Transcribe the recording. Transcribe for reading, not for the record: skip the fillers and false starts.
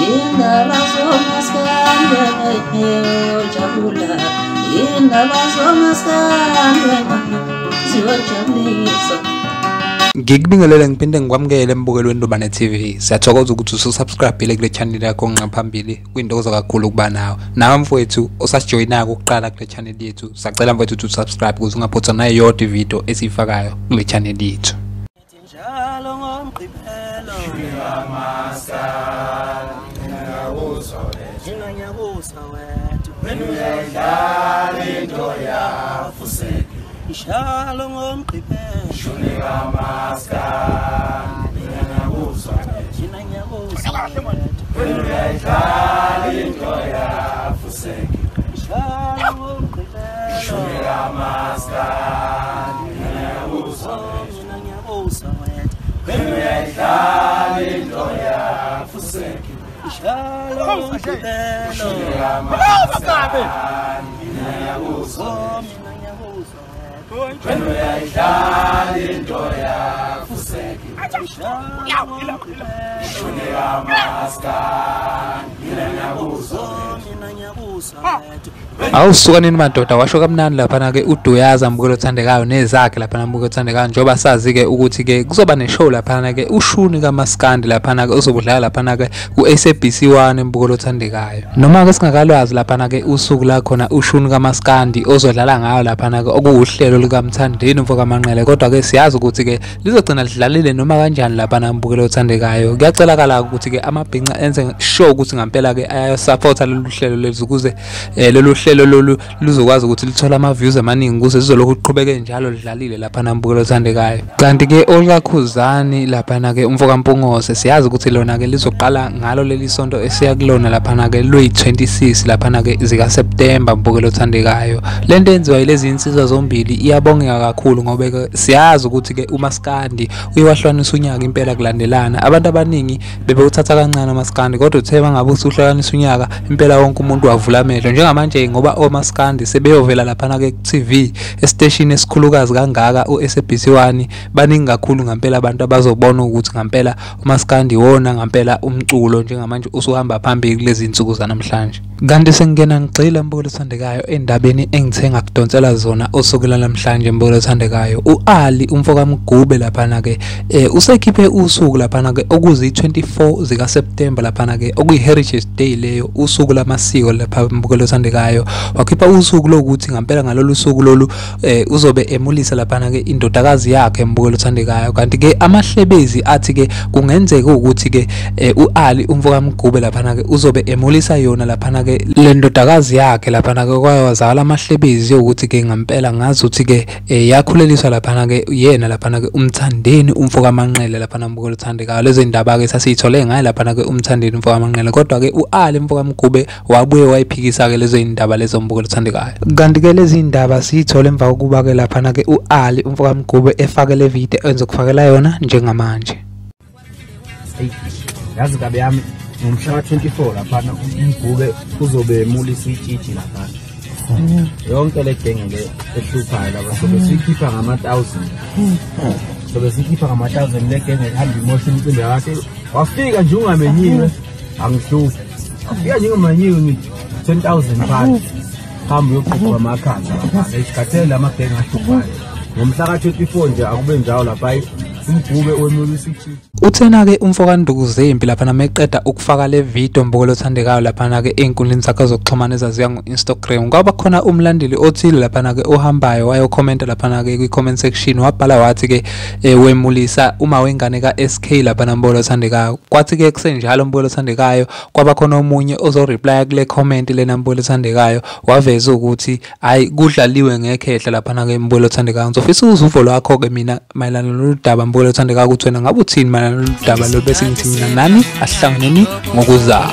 indaba zomaskandi ziyojabula indaba zomaskandi ziyojabulisa. Ngikubingelela ngiphinde ngikwamukele embukelweni Ndobane TV. Siyathokoza ukuthi usubscribe kule channel yakho nqaphambili kwindozo kakhulu kuba nawe. Nawe mfowethu osasijoyinaka ukuqala kule channel yethu. Sacela mfowethu ukuthi usubscribe ukuze ungaphutha nayo yonke video esiyifakayo kule channel yethu. Njalo ngomgqibelo nginganyabusa wethu wenuyadlala into yafuseka. Njalo ngomgqibelo nginganyabusa wethu wenuyadlala into yafuseka. Njalo ngomgqibelo nginganyabusa wethu wenuyadlala into yafuseka. Njalo ngomgqibelo nginganyabusa when we are dying, Toya, Fuseki, awusukanini madoda washo kamnandi lapha ke uDuyaza mbukelo othandekayo nezakhe lapha mbukelo othandekayo njoba sazi ke ukuthi ke kuzoba neshow lapha ke ushuni kaMaskandi lapha ke uzobudlala lapha ke ku-SABC1 mbukelo othandekayo. Noma ke singakalwazi lapha ke usuku la khona ushuni kaMaskandi ozodlala ngayo lapha ke okuwuhlelo lika Mthandeni mfokamanqele, kodwa ke siyazi ukuthi ke lizogcina lidlalile noma kanjani lapha mbukelo othandekayo. Kuyacelakala ukuthi ke amabhinqa enze show ukuthi ngempela ke ayasupporta lolu hlelo lezi ukuze lolu hlelo lolu luzokwazi ukuthi lithola ama views amaningi ukuze sizolokhu uqhubeke njalo lidlalile lapha mbukelo othandekayo. Kanti ke Olga Khuzani lapha ke umfoka Mpungose siyazi ukuthi lona ke lizoqala ngalo leli sonto esiya kulona lapha ke lo-26 lapha ke zika September mbukelo othandekayo. Lento enziwa yilezi insizwa zombili iyabongeka kakhulu ngoba ke siyazi ukuthi ke uMaskandi uyiwahlanisa unyaka impela kulandelana. Abantu abaningi bebewuthatha kancane uMaskandi, kodwa uthe bangabe usuhlanisa unyaka impela wonke umuntu wavula amehlo njengamanje ngoba oMaskandi sebeyovela lapha ke TV estation esikhulukazi kangaka uSABC1 baningi kakhulu ngempela abantu abazobona ukuthi ngempela uMaskandi wona ngempela umculo njengamanje usuhamba phambili kulezi insuku zanamhlanje. Kanti sengena ngigxila mbukelo othandekayo endabeni engithenga kudonsela zona osukela namhlanje mbukelo othandekayo. uAli umfoka Mgube lapha ke usekhiphe usuku lapha ke okuzi 24 zika September lapha ke okuyi Heritage Day leyo usuku lamasiko lapha mbukelo othandekayo. Wakhipha usuku lokuthi ngempela ngalolu suku lolu uzobe emulisa lapha ke indodakazi yakhe mbukelo othandekayo. Kanti ke amahlebezi athi ke kungenzeka ukuthi ke uAli umfoka Mgube lapha ke uzobe emulisa yona lapha ke le ndodakazi yakhe lapha ke kwazala amahlebezi ukuthi ke ngempela ngazi ukuthi ke yakhuleliswa lapha ke yena lapha ke Mthandeni umfoka Manqele lapha mbukelo othandekayo. Lezi indaba ke sasithole ngaye lapha ke Mthandeni umfoka Manqele, kodwa ke uAli umfoka Mgube wabuye wayiphikisa ke lezo indaba lezo mbukelo othandekayo. Kanti ke lezi indaba sithole emva kokuba ke lapha ke uAli umfoka Mgube efake le video enzokufakela yona njengamanje. Yazi kabe yami ngomhla ka-24 lapha uMgube uzobe emulisa itshitshi lapha. Yonke le genge le ehluphayo lapha sobe sikhipha ngama-1000. Sobe sikhipha ngama-1000 le genge ehamba imosha imicimbi yakhe. Wafika nje ungamenyiwe angihluphi. Wafika nje ungamenyiwe ngithi 10,000 phansi. Hamba uyokhupha amakhanda lapha. Isikhathele la magenge ahluphayo. Ngomhla ka-24 nje akube njalo lapha uMgube wemulisa itshitshi. Uthena ke umfoka Ndukuzembi lapha meqeda ukufaka le video mbukelo othandekayo lapha ke einkundleni zakhe zokuxhumana ezaziya ngo-Instagram. Kwaba khona umlandeli othile lapha ke ohambayo wayo comment lapha ke kwi-comment section wabhala wathi ke wemulisa umawengane ka-SK lapha mbukelo othandekayo. Kwathi ke kusenjalo mbukelo othandekayo kwaba khona omunye ozo-reply kule comment lena mbukelo othandekayo waveza ukuthi hayi kudlaliwe ngekhehla lapha ke mbukelo othandekayo. Ngizofisa uzuvo lwakho ke mina mayelana noludaba mbukelo othandekayo ukuthi wena ngabe uthini mayelana noludaba lo bese ngithi mina nami asihlanganeni ngokuzayo.